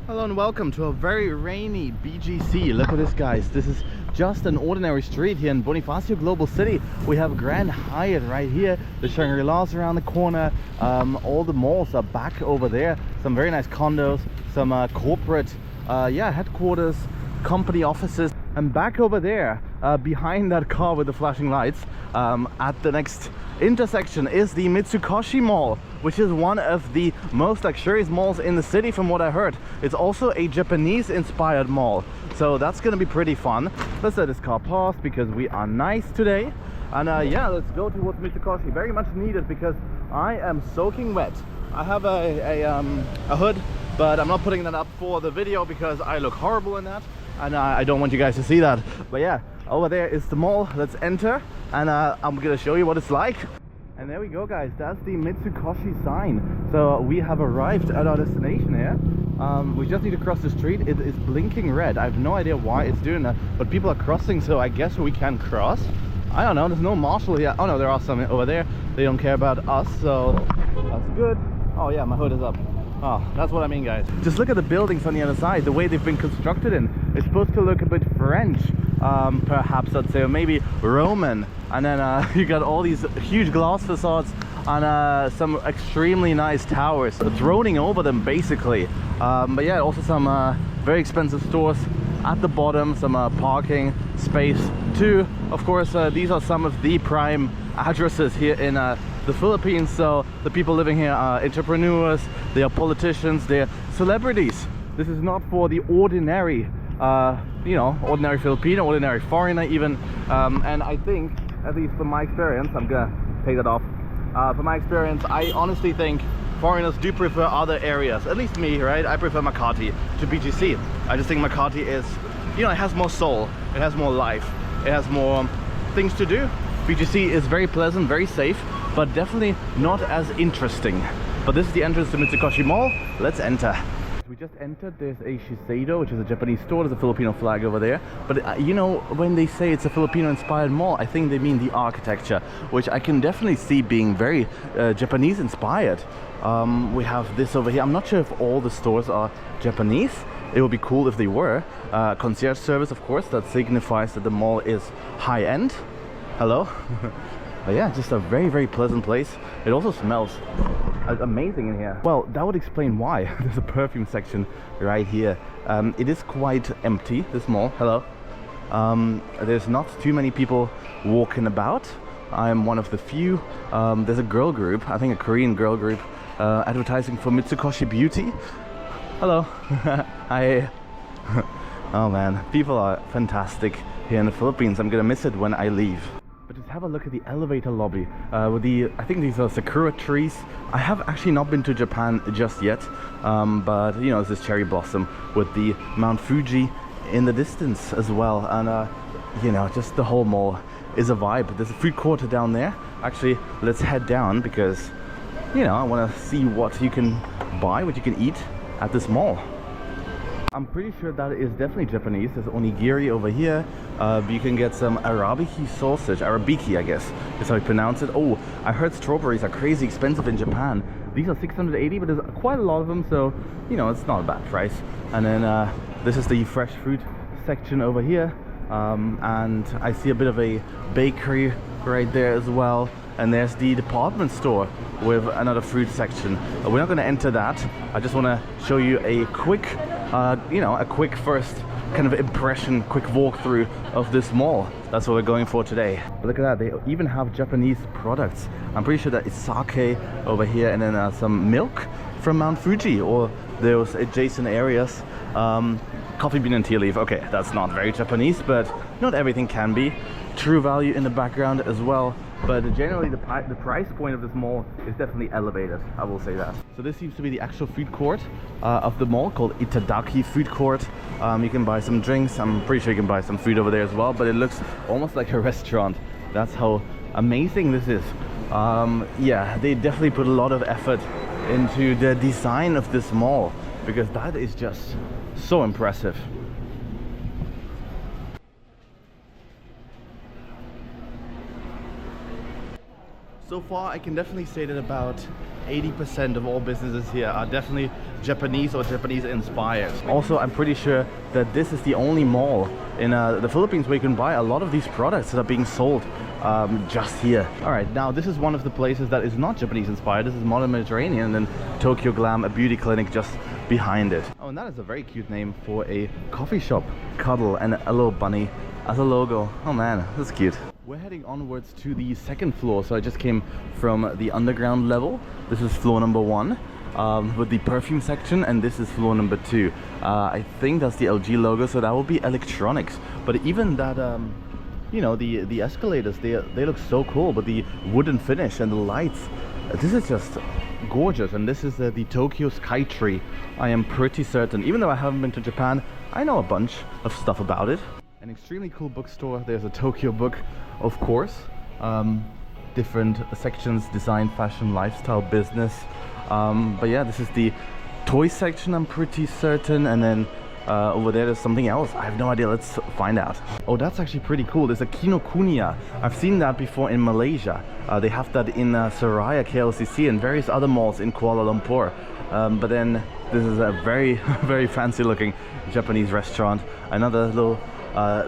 Hello and welcome to a very rainy BGC. Look at this, guys. This is just an ordinary street here in Bonifacio Global City. We have Grand Hyatt right here, the Shangri-La's around the corner, all the malls are back over there, some very nice condos, some corporate headquarters, company offices, and back over there behind that car with the flashing lights at the next intersection is the Mitsukoshi Mall, which is one of the most luxurious malls in the city from what I heard. It's also a Japanese inspired mall, so that's gonna be pretty fun. Let's let this car pass because we are nice today, and yeah, let's go towards Mitsukoshi. Very much needed because I am soaking wet. I have a hood, but I'm not putting that up for the video because I look horrible in that, and I don't want you guys to see that. But yeah, over there is the mall. Let's enter, and I'm gonna show you what it's like. And there we go, guys. That's the Mitsukoshi sign. So we have arrived at our destination here. We just need to cross the street. It is blinking red. I have no idea why it's doing that, but people are crossing, so I guess we can cross. I don't know, there's no marshal here. Oh no, there are some over there. They don't care about us, so that's good. Oh yeah, my hood is up. Oh, that's what I mean, guys. Just look at the buildings on the other side, the way they've been constructed in. It's supposed to look a bit French, perhaps I'd say, or maybe Roman. And then you got all these huge glass facades and some extremely nice towers droning over them, basically. But yeah, also some very expensive stores at the bottom, some parking space too. Of course, these are some of the prime addresses here in the Philippines. So the people living here are entrepreneurs, they are politicians, they're celebrities. This is not for the ordinary, you know, ordinary Filipino, ordinary foreigner even. And I think, at least from my experience, I'm gonna take that off. From my experience, I honestly think foreigners do prefer other areas. At least me, right? I prefer Makati to BGC. I just think Makati is, you know, it has more soul, it has more life, it has more things to do. BGC is very pleasant, very safe, but definitely not as interesting. But this is the entrance to Mitsukoshi Mall. Let's enter. We just entered. There's a Shiseido, which is a Japanese store. There's a Filipino flag over there. But you know, when they say it's a Filipino inspired mall, I think they mean the architecture, which I can definitely see being very Japanese inspired. We have this over here. I'm not sure if all the stores are Japanese. It would be cool if they were. Concierge service, of course, that signifies that the mall is high-end. Hello. But yeah, just a very, very pleasant place. It also smells amazing in here. Well, that would explain why. There's a perfume section right here. It is quite empty, this mall. Hello. There's not too many people walking about. I'm one of the few. There's a girl group, I think a Korean girl group, advertising for Mitsukoshi Beauty. Hello. Hi. Oh man, people are fantastic here in the Philippines. I'm gonna miss it when I leave. But just have a look at the elevator lobby with the, I think these are sakura trees. I have actually not been to Japan just yet, but you know, there's this cherry blossom with the Mount Fuji in the distance as well. And you know, just the whole mall is a vibe. There's a food court down there. Actually, let's head down because, you know, I want to see what you can buy, what you can eat at this mall. I'm pretty sure that is definitely Japanese. There's onigiri over here. You can get some arabiki sausage. Arabiki, I guess, is how you pronounce it. Oh, I heard strawberries are crazy expensive in Japan. These are 680, but there's quite a lot of them, so, you know, it's not a bad price. And then this is the fresh fruit section over here. And I see a bit of a bakery right there as well. And there's the department store with another fruit section. We're not going to enter that. I just want to show you a quick, you know, a quick first kind of impression, quick walkthrough of this mall. That's what we're going for today. But look at that, they even have Japanese products. I'm pretty sure that it's sake over here, and then some milk from Mount Fuji or those adjacent areas. Coffee bean and tea leaf. Okay, that's not very Japanese, but not everything can be. True Value in the background as well. But generally the price point of this mall is definitely elevated, I will say that. So this seems to be the actual food court of the mall, called Itadaki food court. You can buy some drinks. I'm pretty sure you can buy some food over there as well, but it looks almost like a restaurant. That's how amazing this is. Yeah, they definitely put a lot of effort into the design of this mall, because that is just so impressive. So far, I can definitely say that about 80% of all businesses here are definitely Japanese or Japanese inspired. Also, I'm pretty sure that this is the only mall in the Philippines where you can buy a lot of these products that are being sold just here. All right, now this is one of the places that is not Japanese inspired. This is Modern Mediterranean, and then Tokyo Glam, a beauty clinic just behind it. Oh, and that is a very cute name for a coffee shop. Cuddle and a little bunny as a logo. Oh man, that's cute. We're heading onwards to the second floor. So I just came from the underground level. This is floor number 1 with the perfume section, and this is floor number 2. I think that's the LG logo, so that will be electronics. But even that, you know, the escalators, they look so cool, but the wooden finish and the lights, this is just gorgeous. And this is the Tokyo Skytree. I am pretty certain, even though I haven't been to Japan, I know a bunch of stuff about it. An extremely cool bookstore. There's a Tokyo book, of course. Different sections: design, fashion, lifestyle, business. But yeah, this is the toy section, I'm pretty certain. And then over there's something else. I have no idea. Let's find out. Oh, that's actually pretty cool. There's a Kinokuniya. I've seen that before in Malaysia. They have that in Soraya, KLCC, and various other malls in Kuala Lumpur. But then this is a very, very fancy looking Japanese restaurant. Another little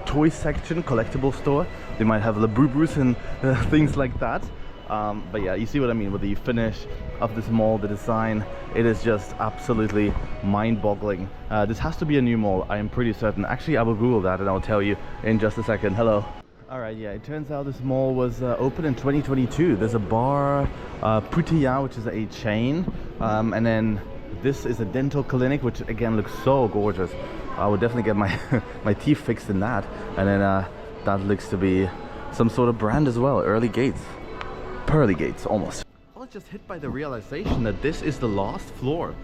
toy section, collectible store. They might have Labubus and things like that. But yeah, you see what I mean with the finish of this mall, the design. It is just absolutely mind-boggling. This has to be a new mall, I am pretty certain. Actually, I will Google that and I'll tell you in just a second. Hello. Alright, yeah, it turns out this mall was opened in 2022. There's a bar, Putaya, which is a chain, and then this is a dental clinic, which again looks so gorgeous. I would definitely get my my teeth fixed in that. And then that looks to be some sort of brand as well. Early Gates, Pearly Gates, almost. I was just hit by the realization that this is the last floor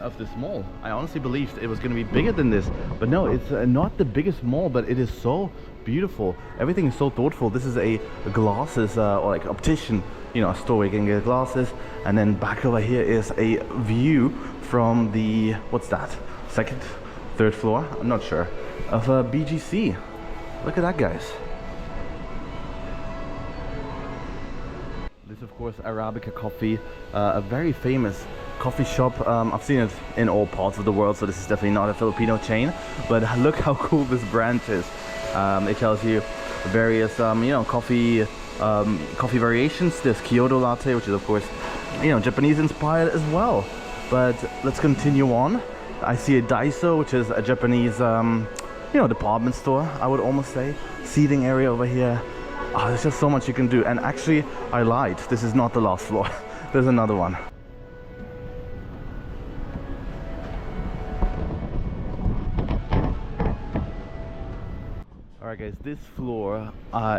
of this mall. I honestly believed it was going to be bigger than this, but no, it's not the biggest mall, but it is so beautiful. Everything is so thoughtful. This is a glasses or like optician, you know, a store where you can get glasses. And then back over here is a view from the, what's that, second, third floor, I'm not sure, of BGC. Look at that, guys. This, of course, Arabica coffee, a very famous coffee shop. I've seen it in all parts of the world, so this is definitely not a Filipino chain. But look how cool this branch is. It tells you various, you know, coffee variations. There's Kyoto latte, which is, of course, you know, Japanese inspired as well. But let's continue on. I see a Daiso, which is a Japanese, you know, department store, I would almost say. Seating area over here. Oh, there's just so much you can do. And actually, I lied. This is not the last floor. There's another one. Alright guys, this floor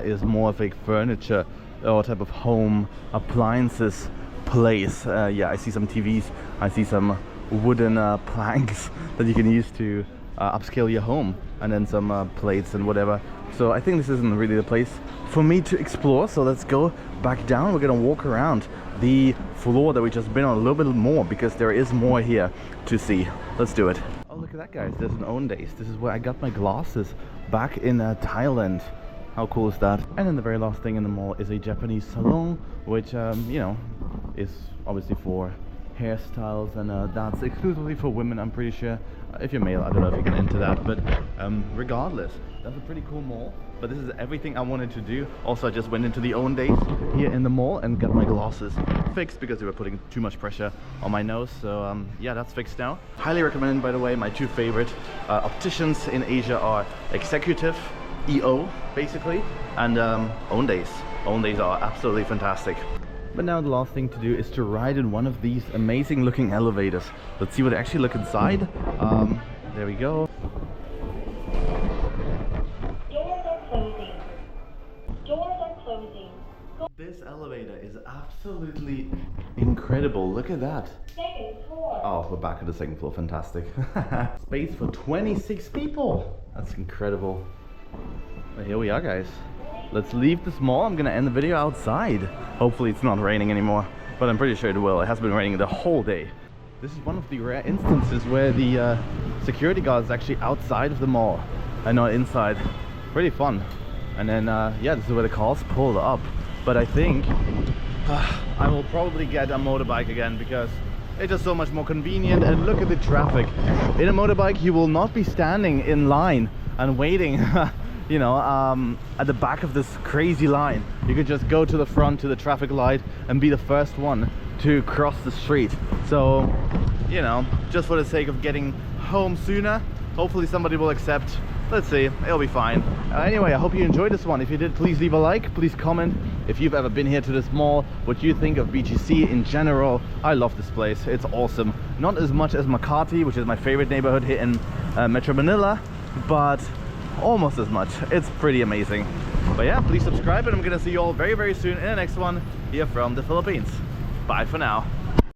is more of a furniture or type of home appliances place. Yeah, I see some TVs. I see some wooden planks that you can use to upscale your home, and then some plates and whatever. So I think this isn't really the place for me to explore, so let's go back down. We're gonna walk around the floor that we just been on a little bit more, because there is more here to see. Let's do it. Oh, look at that, guys. There's an Owndays. This is where I got my glasses back in Thailand. How cool is that? And then the very last thing in the mall is a Japanese salon, which you know, is obviously for hairstyles, and that's exclusively for women, I'm pretty sure. If you're male, I don't know if you can enter that, but regardless, that's a pretty cool mall. But this is everything I wanted to do. Also, I just went into the Owndays here in the mall and got my glasses fixed because they were putting too much pressure on my nose. So yeah, that's fixed now. Highly recommended, by the way. My two favorite opticians in Asia are Executive, EO basically, and Owndays. Owndays are absolutely fantastic. But now the last thing to do is to ride in one of these amazing looking elevators. Let's see what they actually look inside. There we go. Doors are closing. Doors are closing. This elevator is absolutely incredible. Look at that. Second floor. Oh, we're back at the second floor. Fantastic. Space for 26 people. That's incredible. But here we are, guys. Let's leave this mall. I'm gonna end the video outside. Hopefully it's not raining anymore, but I'm pretty sure it will. It has been raining the whole day. This is one of the rare instances where the security guard is actually outside of the mall and not inside. Pretty fun. And then yeah, this is where the cars pull up. But I think I will probably get a motorbike again because it's just so much more convenient. And look at the traffic. In a motorbike you will not be standing in line and waiting you know, at the back of this crazy line. You could just go to the front to the traffic light and be the first one to cross the street. So, you know, just for the sake of getting home sooner, hopefully somebody will accept. Let's see, it'll be fine. Anyway, I hope you enjoyed this one. If you did, please leave a like, please comment if you've ever been here to this mall, what you think of BGC in general. I love this place, it's awesome. Not as much as Makati, which is my favorite neighborhood here in Metro Manila, but almost as much. It's pretty amazing. But yeah, please subscribe, and I'm gonna see you all very, very soon in the next one here from the Philippines. Bye for now.